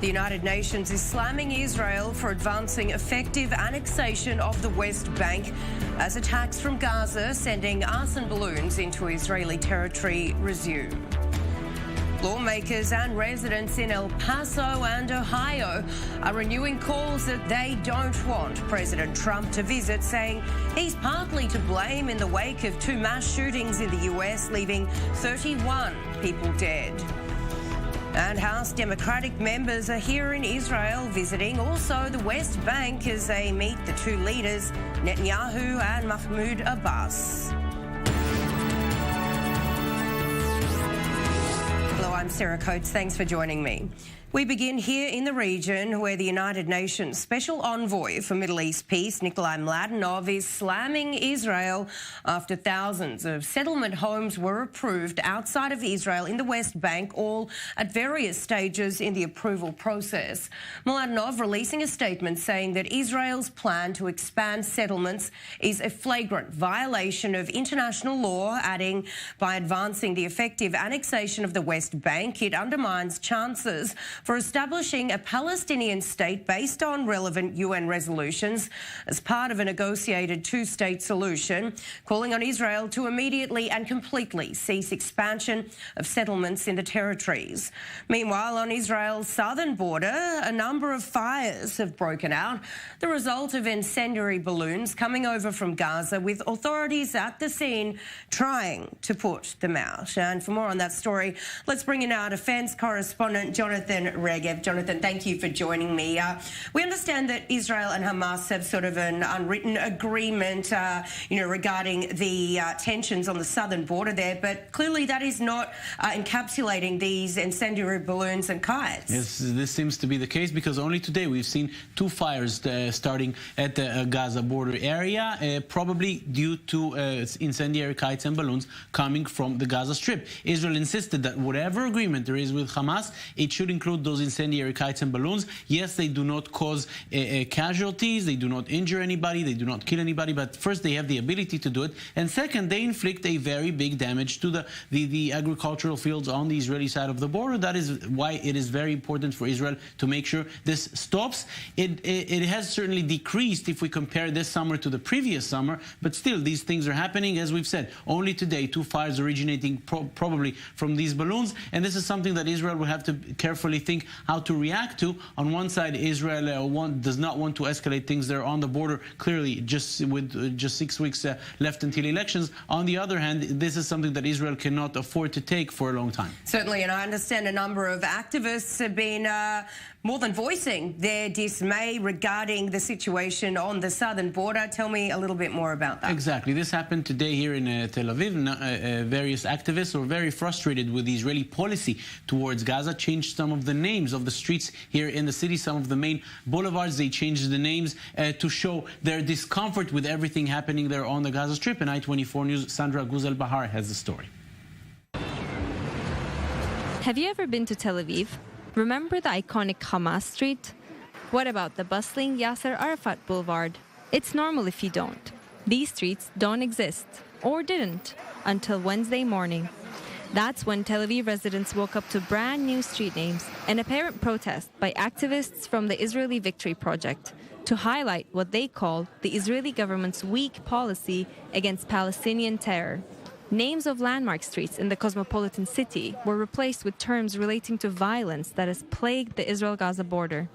The United Nations is slamming Israel for advancing effective annexation of the West Bank as attacks from Gaza sending arson balloons into Israeli territory resume. Lawmakers and residents in El Paso and Ohio are renewing calls that they don't want President Trump to visit, saying he's partly to blame in the wake of two mass shootings in the US, leaving 31 people dead. And House Democratic members are here in Israel visiting also the West Bank as they meet the two leaders, Netanyahu and Mahmoud Abbas. Hello, I'm Sarah Coates. Thanks for joining me. We begin here in the region where the United Nations Special Envoy for Middle East Peace, Nikolai Mladenov, is slamming Israel after thousands of settlement homes were approved outside of Israel in the West Bank, all at various stages in the approval process. Mladenov releasing a statement saying that Israel's plan to expand settlements is a flagrant violation of international law, adding, by advancing the effective annexation of the West Bank, it undermines chances for establishing a Palestinian state based on relevant UN resolutions as part of a negotiated two-state solution, calling on Israel to immediately and completely cease expansion of settlements in the territories. Meanwhile, on Israel's southern border, a number of fires have broken out, the result of incendiary balloons coming over from Gaza, with authorities at the scene trying to put them out. And for more on that story, let's bring in our defence correspondent, Jonathan Regev. Jonathan, thank you for joining me. We understand that Israel and Hamas have sort of an unwritten agreement, regarding the tensions on the southern border there, but clearly that is not encapsulating these incendiary balloons and kites. Yes, this seems to be the case because only today we've seen two fires starting at the Gaza border area, probably due to incendiary kites and balloons coming from the Gaza Strip. Israel insisted that whatever agreement there is with Hamas, it should include those incendiary kites and balloons. Yes, they do not cause casualties, they do not injure anybody, they do not kill anybody, but first they have the ability to do it, and second, they inflict a very big damage to the agricultural fields on the Israeli side of the border. That is why it is very important for Israel to make sure this stops. It has certainly decreased if we compare this summer to the previous summer, but still these things are happening. As we've said, only today two fires originating probably from these balloons, and this is something that Israel will have to carefully think how to react to. On one side, Israel does not want to escalate things there on the border, clearly with just 6 weeks left until elections. On the other hand, this is something that Israel cannot afford to take for a long time. Certainly, and I understand a number of activists have been more than voicing their dismay regarding the situation on the southern border. Tell me a little bit more about that. Exactly. This happened today here in Tel Aviv. Various activists were very frustrated with the Israeli policy towards Gaza, changed some of the names of the streets here in the city, some of the main boulevards. They changed the names to show their discomfort with everything happening there on the Gaza Strip. And I-24 News' Sandra Guzel-Bahar has the story. Have you ever been to Tel Aviv? Remember the iconic Hamas Street? What about the bustling Yasser Arafat Boulevard? It's normal if you don't. These streets don't exist, or didn't, until Wednesday morning. That's when Tel Aviv residents woke up to brand new street names, an apparent protest by activists from the Israeli Victory Project to highlight what they call the Israeli government's weak policy against Palestinian terror. Names of landmark streets in the cosmopolitan city were replaced with terms relating to violence that has plagued the Israel-Gaza border.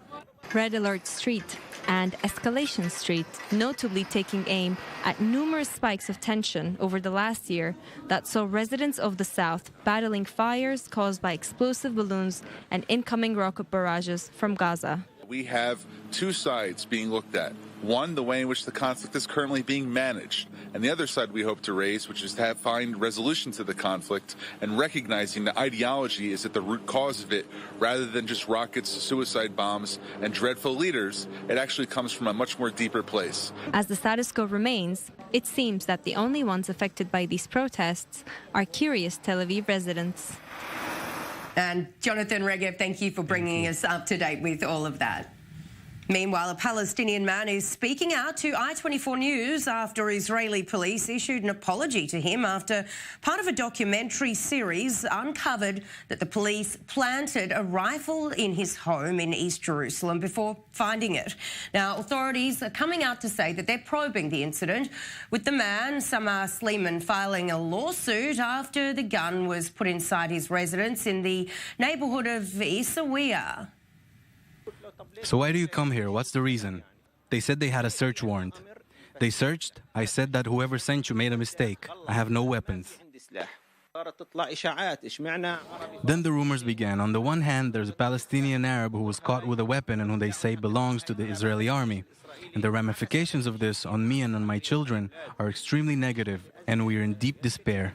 Red Alert Street and Escalation Street, notably taking aim at numerous spikes of tension over the last year that saw residents of the south battling fires caused by explosive balloons and incoming rocket barrages from Gaza. We have two sides being looked at. One, the way in which the conflict is currently being managed, and the other side we hope to raise, which is to find resolution to the conflict and recognizing that ideology is at the root cause of it, rather than just rockets, suicide bombs, and dreadful leaders. It actually comes from a much more deeper place. As the status quo remains, it seems that the only ones affected by these protests are curious Tel Aviv residents. And Jonathan Regev, thank you for bringing us up to date with all of that. Meanwhile, a Palestinian man is speaking out to I-24 News after Israeli police issued an apology to him after part of a documentary series uncovered that the police planted a rifle in his home in East Jerusalem before finding it. Now, authorities are coming out to say that they're probing the incident, with the man, Samar Sleeman, filing a lawsuit after the gun was put inside his residence in the neighbourhood of Isawiya. So why do you come here? What's the reason? They said they had a search warrant. They searched. I said that whoever sent you made a mistake. I have no weapons. Then the rumors began. On the one hand, there's a Palestinian Arab who was caught with a weapon and who they say belongs to the Israeli army. And the ramifications of this on me and on my children are extremely negative, and we are in deep despair.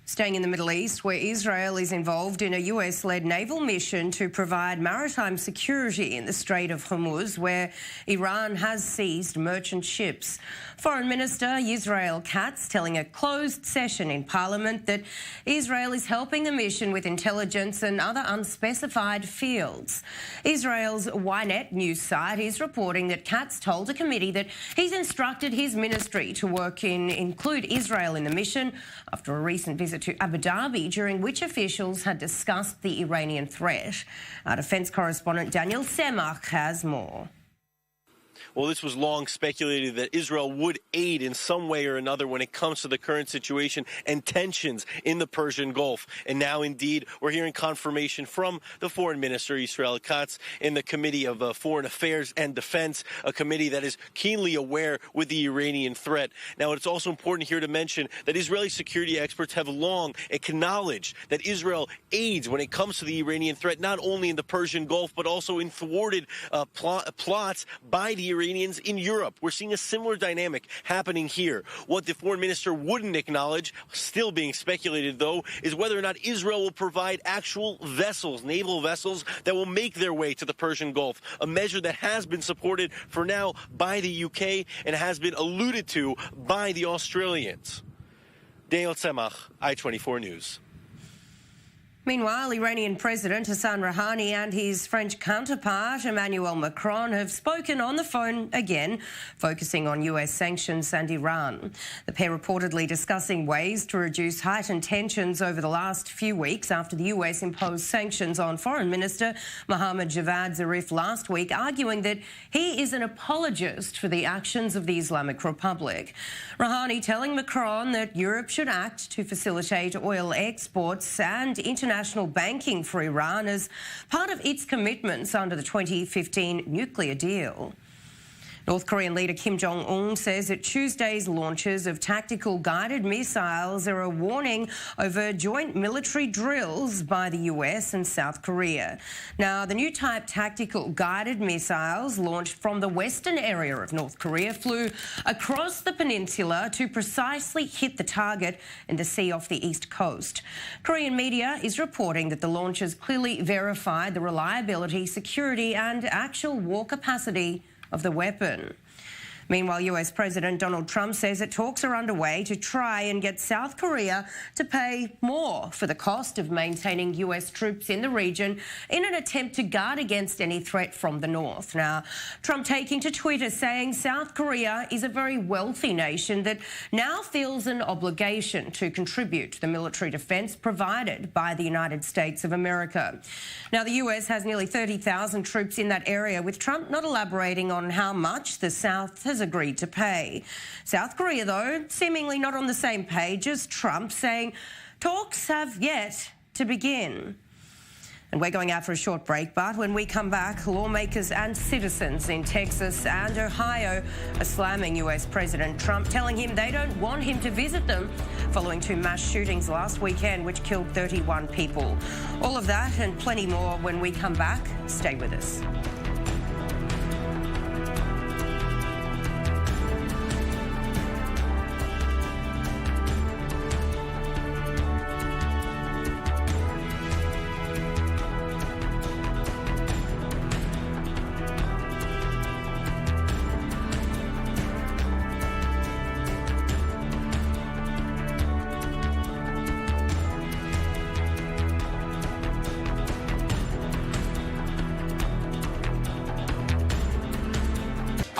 Staying in the Middle East, where Israel is involved in a US-led naval mission to provide maritime security in the Strait of Hormuz, where Iran has seized merchant ships. Foreign Minister Yisrael Katz telling a closed session in Parliament that Israel is helping the mission with intelligence and other unspecified fields. Israel's Ynet news site is reporting that Katz told a committee that he's instructed his ministry to include Israel in the mission after a recent visit to Abu Dhabi, during which officials had discussed the Iranian threat. Our defence correspondent Daniel Semach has more. Well, this was long speculated that Israel would aid in some way or another when it comes to the current situation and tensions in the Persian Gulf. And now, indeed, we're hearing confirmation from the Foreign Minister, Yisrael Katz, in the Committee of Foreign Affairs and Defense, a committee that is keenly aware with the Iranian threat. Now, it's also important here to mention that Israeli security experts have long acknowledged that Israel aids when it comes to the Iranian threat, not only in the Persian Gulf, but also in thwarted plots by the Iranians in Europe. We're seeing a similar dynamic happening here. What the foreign minister wouldn't acknowledge, still being speculated though, is whether or not Israel will provide actual vessels, naval vessels, that will make their way to the Persian Gulf, a measure that has been supported for now by the UK and has been alluded to by the Australians. Daniel Semach, I-24 News. Meanwhile, Iranian President Hassan Rouhani and his French counterpart Emmanuel Macron have spoken on the phone again, focusing on US sanctions and Iran. The pair reportedly discussing ways to reduce heightened tensions over the last few weeks after the US imposed sanctions on Foreign Minister Mohammad Javad Zarif last week, arguing that he is an apologist for the actions of the Islamic Republic. Rouhani telling Macron that Europe should act to facilitate oil exports and international banking for Iran as part of its commitments under the 2015 nuclear deal. North Korean leader Kim Jong-un says that Tuesday's launches of tactical guided missiles are a warning over joint military drills by the US and South Korea. Now, the new type tactical guided missiles launched from the western area of North Korea flew across the peninsula to precisely hit the target in the sea off the east coast. Korean media is reporting that the launches clearly verified the reliability, security and actual war capacity of the weapon. Meanwhile, US President Donald Trump says that talks are underway to try and get South Korea to pay more for the cost of maintaining US troops in the region in an attempt to guard against any threat from the north. Now, Trump taking to Twitter saying South Korea is a very wealthy nation that now feels an obligation to contribute to the military defence provided by the United States of America. Now, the US has nearly 30,000 troops in that area, with Trump not elaborating on how much the South has agreed to pay. South Korea, though, seemingly not on the same page as Trump, saying talks have yet to begin. And we're going out for a short break, but when we come back, lawmakers and citizens in Texas and Ohio are slamming US President Trump, telling him they don't want him to visit them following two mass shootings last weekend which killed 31 people. All of that and plenty more when we come back. Stay with us.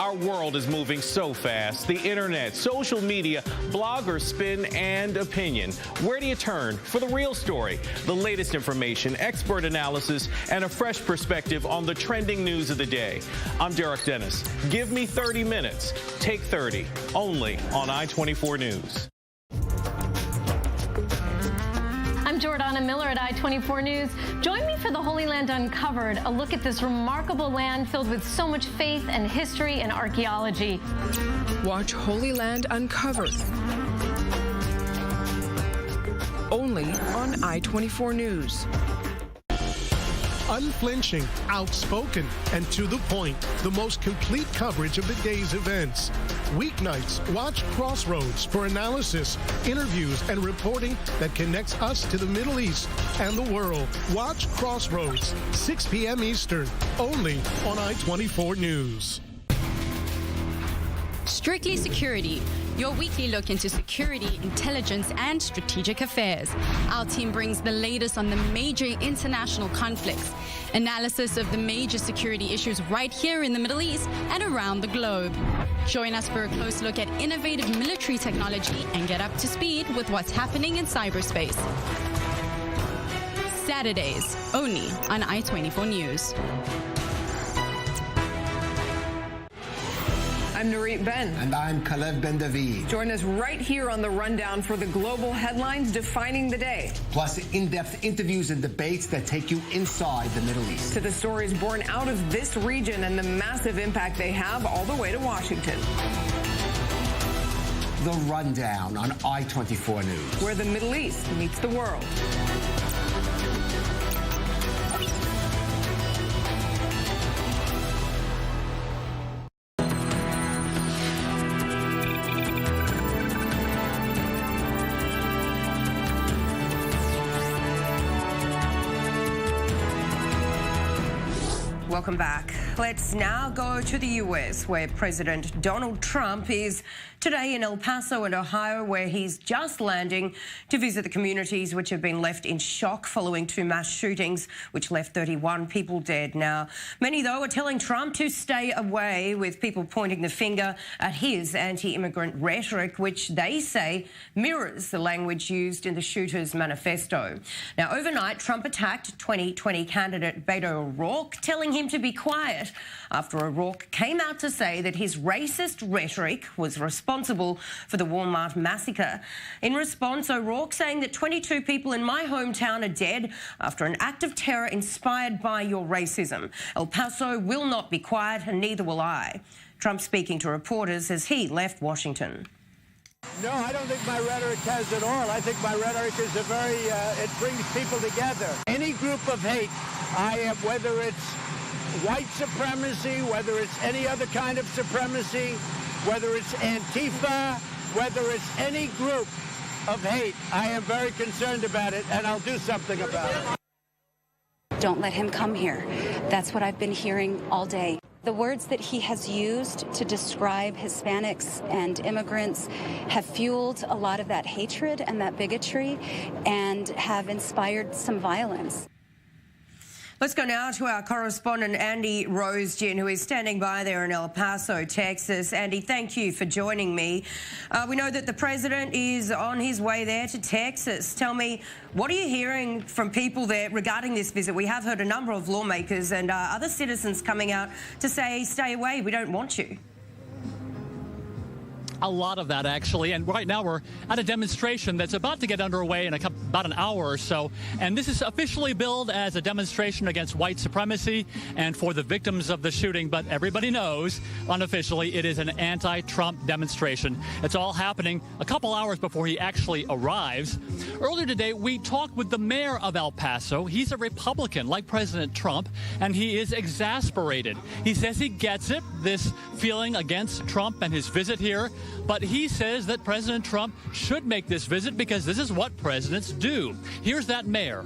Our world is moving so fast. The internet, social media, blogger spin, and opinion. Where do you turn for the real story? The latest information, expert analysis, and a fresh perspective on the trending news of the day. I'm Derek Dennis. Give me 30 minutes. Take 30. Only on I-24 News. I'm Jordana Miller at I-24 News. Join me for the Holy Land Uncovered, a look at this remarkable land filled with so much faith and history and archaeology. Watch Holy Land Uncovered. Only on I-24 News. Unflinching, outspoken, and to the point. The most complete coverage of the day's events. Weeknights, watch Crossroads for analysis, interviews, and reporting that connects us to the Middle East and the world. Watch Crossroads, 6 p.m. Eastern, only on I-24 News. Strictly Security, your weekly look into security, intelligence, and strategic affairs. Our team brings the latest on the major international conflicts, analysis of the major security issues right here in the Middle East and around the globe. Join us for a close look at innovative military technology and get up to speed with what's happening in cyberspace. Saturdays, only on I-24 News. I'm Nurit Ben. And I'm Kalev Ben David. Join us right here on The Rundown for the global headlines defining the day. Plus in-depth interviews and debates that take you inside the Middle East. To the stories born out of this region and the massive impact they have all the way to Washington. The Rundown on I-24 News. Where the Middle East meets the world. Welcome back. Let's now go to the US, where President Donald Trump is today in El Paso and Ohio, where he's just landing to visit the communities which have been left in shock following 2 mass shootings, which left 31 people dead. Now, many, though, are telling Trump to stay away, with people pointing the finger at his anti-immigrant rhetoric, which they say mirrors the language used in the shooter's manifesto. Now, overnight, Trump attacked 2020 candidate Beto O'Rourke, telling him to be quiet after O'Rourke came out to say that his racist rhetoric was responsible for the Walmart massacre. In response, O'Rourke saying that 22 people in my hometown are dead after an act of terror inspired by your racism. El Paso will not be quiet, and neither will I. Trump speaking to reporters as he left Washington. No, I don't think my rhetoric has at all. I think my rhetoric is a very, it brings people together. Any group of hate, whether it's white supremacy, whether it's any other kind of supremacy, whether it's Antifa, whether it's any group of hate, I am very concerned about it, and I'll do something about it. Don't let him come here. That's what I've been hearing all day. The words that he has used to describe Hispanics and immigrants have fueled a lot of that hatred and that bigotry and have inspired some violence. Let's go now to our correspondent, Andy Rosegian, who is standing by there in El Paso, Texas. Andy, thank you for joining me. We know that the president is on his way there to Texas. Tell me, what are you hearing from people there regarding this visit? We have heard a number of lawmakers and other citizens coming out to say, stay away, we don't want you. A lot of that, actually. And right now we're at a demonstration that's about to get underway in about an hour or so. And this is officially billed as a demonstration against white supremacy and for the victims of the shooting. But everybody knows, unofficially, it is an anti-Trump demonstration. It's all happening a couple hours before he actually arrives. Earlier today, we talked with the mayor of El Paso. He's a Republican, like President Trump, and he is exasperated. He says he gets it, this feeling against Trump and his visit here. But he says that President Trump should make this visit because this is what presidents do. Here's that mayor.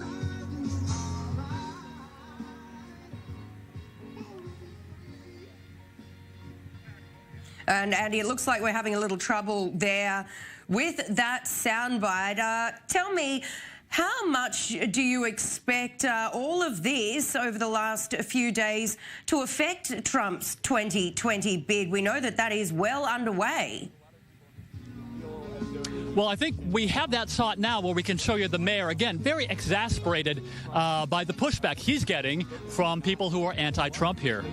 And Andy, it looks like we're having a little trouble there with that soundbite. Tell me, How much do you expect all of this over the last few days to affect Trump's 2020 bid? We know that is well underway. Well, I think we have that shot now where we can show you the mayor, again, very exasperated by the pushback he's getting from people who are anti-Trump here.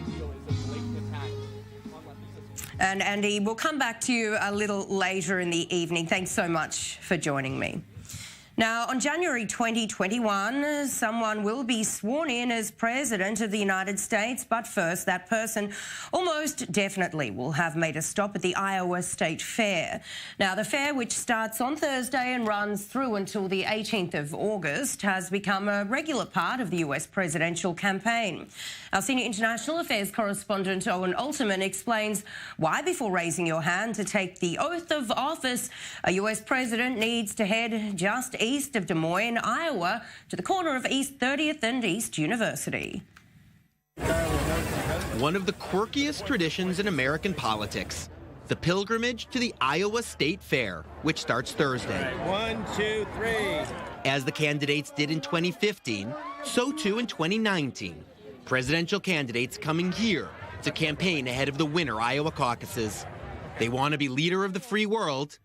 And Andy, we'll come back to you a little later in the evening. Thanks so much for joining me. Now, on January 2021, someone will be sworn in as President of the United States. But first, that person almost definitely will have made a stop at the Iowa State Fair. Now, the fair, which starts on Thursday and runs through until the 18th of August, has become a regular part of the US presidential campaign. Our senior international affairs correspondent, Owen Alterman, explains why, before raising your hand to take the oath of office, a US president needs to head just east of Des Moines, Iowa, to the corner of East 30th and East University. One of the quirkiest traditions in American politics, the pilgrimage to the Iowa State Fair, which starts Thursday. 1, 2, 3. As the candidates did in 2015, so too in 2019. Presidential candidates coming here to campaign ahead of the winter Iowa caucuses. They want to be leader of the free world.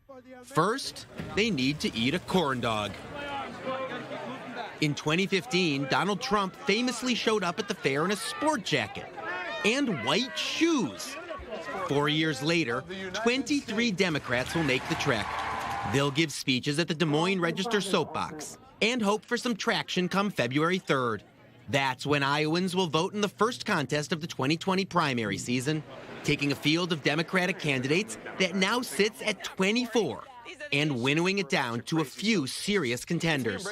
First, they need to eat a corn dog. In 2015, Donald Trump famously showed up at the fair in a sport jacket and white shoes. 4 years later, 23 Democrats will make the trek. They'll give speeches at the Des Moines Register soapbox and hope for some traction come February 3rd. That's when Iowans will vote in the first contest of the 2020 primary season, taking a field of Democratic candidates that now sits at 24 and winnowing it down to a few serious contenders.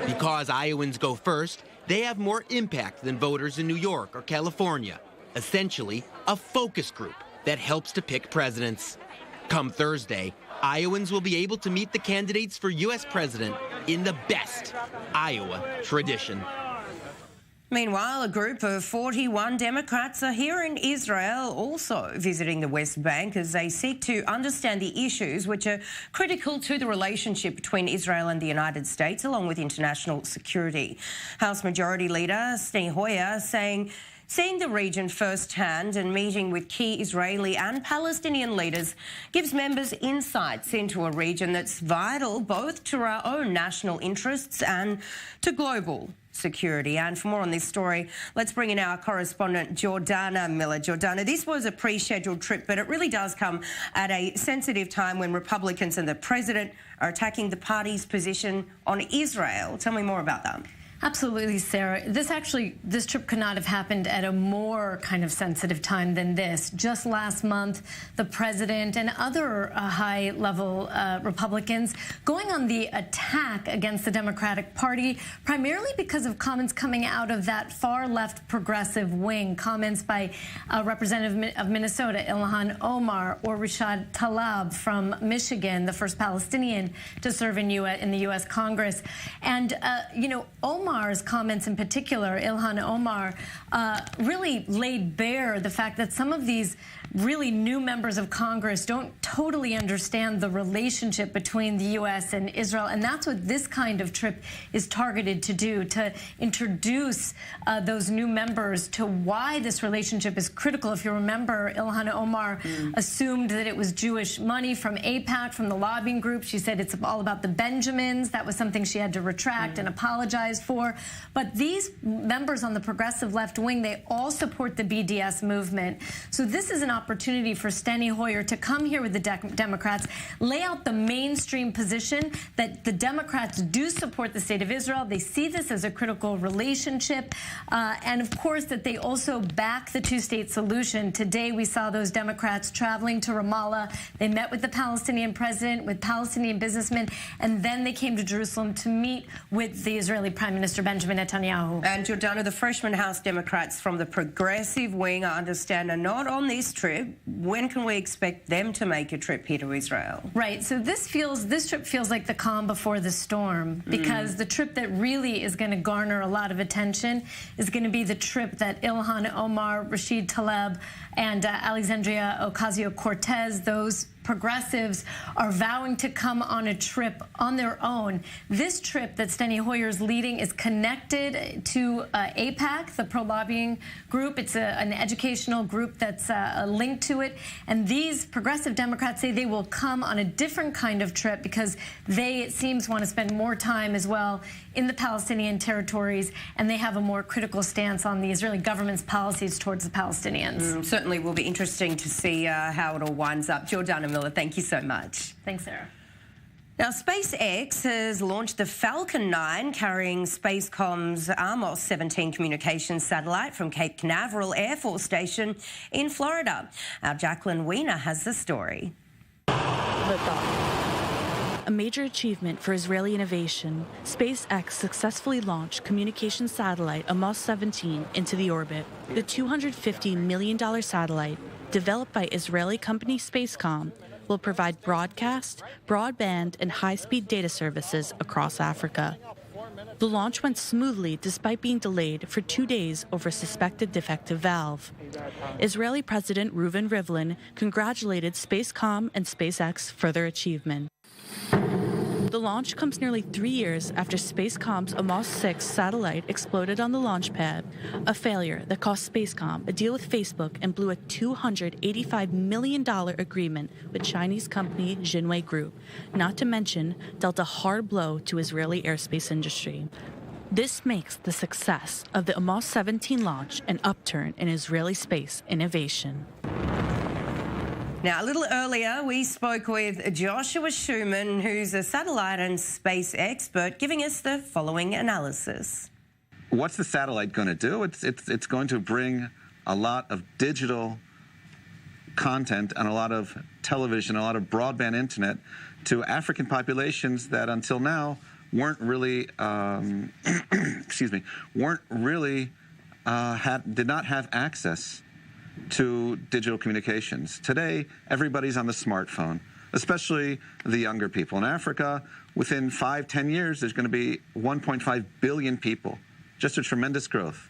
Because Iowans go first, they have more impact than voters in New York or California. Essentially, a focus group that helps to pick presidents. Come Thursday, Iowans will be able to meet the candidates for U.S. president in the best Iowa tradition. Meanwhile, a group of 41 Democrats are here in Israel, also visiting the West Bank as they seek to understand the issues which are critical to the relationship between Israel and the United States, along with international security. House Majority Leader Steny Hoyer saying seeing the region firsthand and meeting with key Israeli and Palestinian leaders gives members insights into a region that's vital both to our own national interests and to global security. And for more on this story, let's bring in our correspondent, Jordana Miller. Jordana, this was a pre-scheduled trip, but it really does come at a sensitive time when Republicans and the president are attacking the party's position on Israel. Tell me more about that. Absolutely, Sarah. This trip could not have happened at a more kind of sensitive time than this. Just last month, the president and other high-level Republicans going on the attack against the Democratic Party, primarily because of comments coming out of that far-left progressive wing, comments by Representative of Minnesota, Ilhan Omar, or Rashid Tlaib from Michigan, the first Palestinian to serve in the U.S. Congress. And, Omar's comments in particular, Ilhan Omar, really laid bare the fact that some of these really new members of Congress don't totally understand the relationship between the U.S. and Israel. And that's what this kind of trip is targeted to do, to introduce those new members to why this relationship is critical. If you remember, Ilhan Omar assumed that it was Jewish money from AIPAC, from the lobbying group. She said it's all about the Benjamins. That was something she had to retract and apologize for. But these members on the progressive left wing, they all support the BDS movement. So this is an opportunity for Steny Hoyer to come here with the Democrats, lay out the mainstream position that the Democrats do support the state of Israel. They see this as a critical relationship. And, of course, that they also back the two-state solution. Today, we saw those Democrats traveling to Ramallah. They met with the Palestinian president, with Palestinian businessmen, and then they came to Jerusalem to meet with the Israeli Prime Minister Benjamin Netanyahu. And, Jordana, the freshman House Democrats from the progressive wing, I understand, are not on this trip. When can we expect them to make a trip here to Israel? Right. So this trip feels like the calm before the storm, because the trip that really is going to garner a lot of attention is going to be the trip that Ilhan Omar, Rashid Tlaib, and Alexandria Ocasio-Cortez, those progressives are vowing to come on a trip on their own. This trip that Steny Hoyer is leading is connected to AIPAC, the pro-lobbying group. It's an educational group that's linked to it. And these progressive Democrats say they will come on a different kind of trip because they, it seems, want to spend more time as well in the Palestinian territories, and they have a more critical stance on the Israeli government's policies towards the Palestinians. Certainly will be interesting to see how it all winds up. Jordana Miller, thank you so much. Thanks, Sarah. Now, SpaceX has launched the Falcon 9 carrying Spacecom's Amos 17 communications satellite from Cape Canaveral Air Force Station in Florida. Our Jacqueline Wiener has the story. A major achievement for Israeli innovation, SpaceX successfully launched communications satellite Amos 17 into the orbit. The $250 million satellite, developed by Israeli company Spacecom, will provide broadcast, broadband, and high-speed data services across Africa. The launch went smoothly despite being delayed for 2 days over a suspected defective valve. Israeli President Reuven Rivlin congratulated Spacecom and SpaceX for their achievement. The launch comes nearly 3 years after Spacecom's Amos 6 satellite exploded on the launch pad, a failure that cost Spacecom a deal with Facebook and blew a $285 million agreement with Chinese company Jinwei Group, not to mention dealt a hard blow to Israeli airspace industry. This makes the success of the Amos 17 launch an upturn in Israeli space innovation. Now, a little earlier, we spoke with Joshua Schumann, who's a satellite and space expert, giving us the following analysis. What's the satellite going to do? It's going to bring a lot of digital content and a lot of television, a lot of broadband internet to African populations that until now weren't really, did not have access to digital communications. Today, everybody's on the smartphone, especially the younger people. In Africa, within 5-10 years, there's going to be 1.5 billion people. Just a tremendous growth.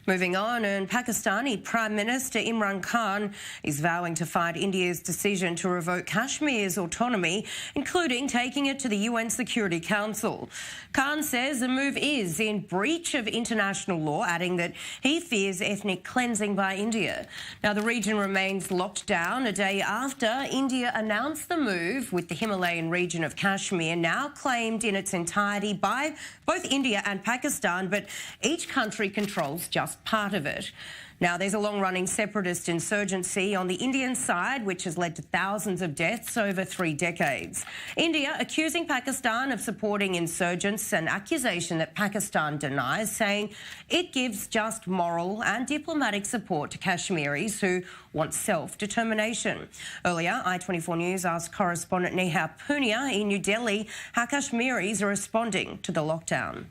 Moving on, and Pakistani Prime Minister Imran Khan is vowing to fight India's decision to revoke Kashmir's autonomy, including taking it to the UN Security Council. Khan says the move is in breach of international law, adding that he fears ethnic cleansing by India. Now, the region remains locked down a day after India announced the move, with the Himalayan region of Kashmir now claimed in its entirety by both India and Pakistan, but each country controls just part of it. Now, there's a long-running separatist insurgency on the Indian side, which has led to thousands of deaths over 3 decades. India accusing Pakistan of supporting insurgents, an accusation that Pakistan denies, saying it gives just moral and diplomatic support to Kashmiris who want self-determination. Earlier, I24 News asked correspondent Neha Punia in New Delhi how Kashmiris are responding to the lockdown.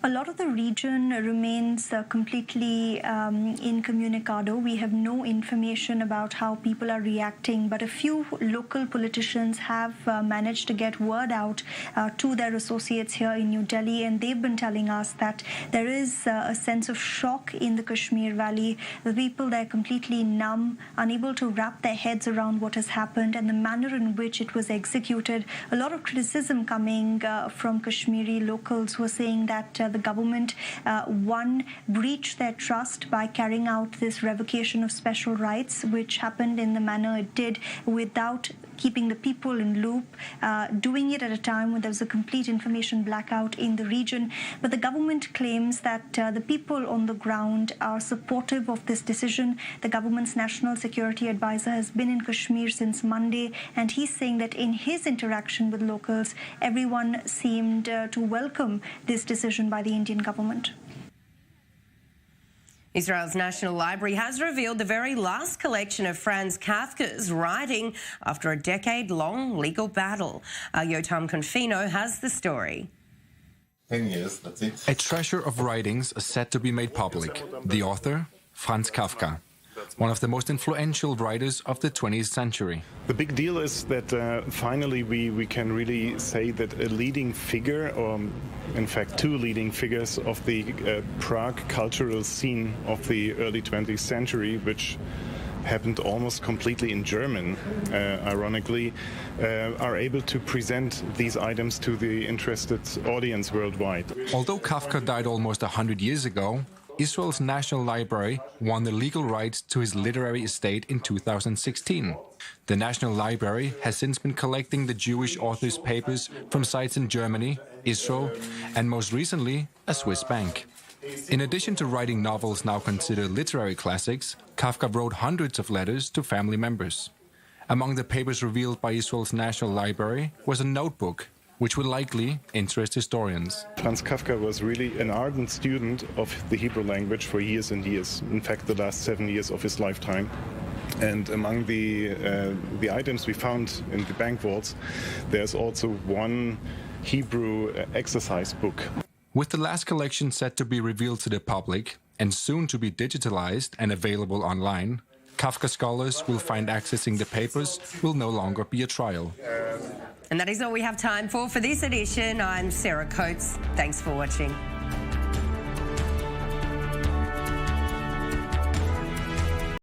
A lot of the region remains completely incommunicado. We have no information about how people are reacting, but a few local politicians have managed to get word out to their associates here in New Delhi, and they've been telling us that there is a sense of shock in the Kashmir Valley. The people there completely numb, unable to wrap their heads around what has happened and the manner in which it was executed. A lot of criticism coming from Kashmiri locals who are saying that the government, breached their trust by carrying out this revocation of special rights, which happened in the manner it did without keeping the people in loop, doing it at a time when there was a complete information blackout in the region. But the government claims that the people on the ground are supportive of this decision. The government's national security advisor has been in Kashmir since Monday, and he's saying that in his interaction with locals, everyone seemed to welcome this decision by the Indian government. Israel's National Library has revealed the very last collection of Franz Kafka's writing after a decade-long legal battle. Yotam Confino has the story. 10 years, that's it. A treasure of writings is set to be made public. The author, Franz Kafka, one of the most influential writers of the 20th century. The big deal is that finally we can really say that a leading figure, or in fact 2 leading figures of the Prague cultural scene of the early 20th century, which happened almost completely in German, ironically, are able to present these items to the interested audience worldwide. Although Kafka died almost 100 years ago, Israel's National Library won the legal rights to his literary estate in 2016. The National Library has since been collecting the Jewish author's papers from sites in Germany, Israel, and most recently, a Swiss bank. In addition to writing novels now considered literary classics, Kafka wrote hundreds of letters to family members. Among the papers revealed by Israel's National Library was a notebook, which will likely interest historians. Franz Kafka was really an ardent student of the Hebrew language for years and years, in fact the last 7 years of his lifetime. And among the items we found in the bank vaults, there's also one Hebrew exercise book. With the last collection set to be revealed to the public and soon to be digitalized and available online, Kafka scholars will find accessing the papers will no longer be a trial. And that is all we have time for this edition. I'm Sarah Coates. Thanks for watching.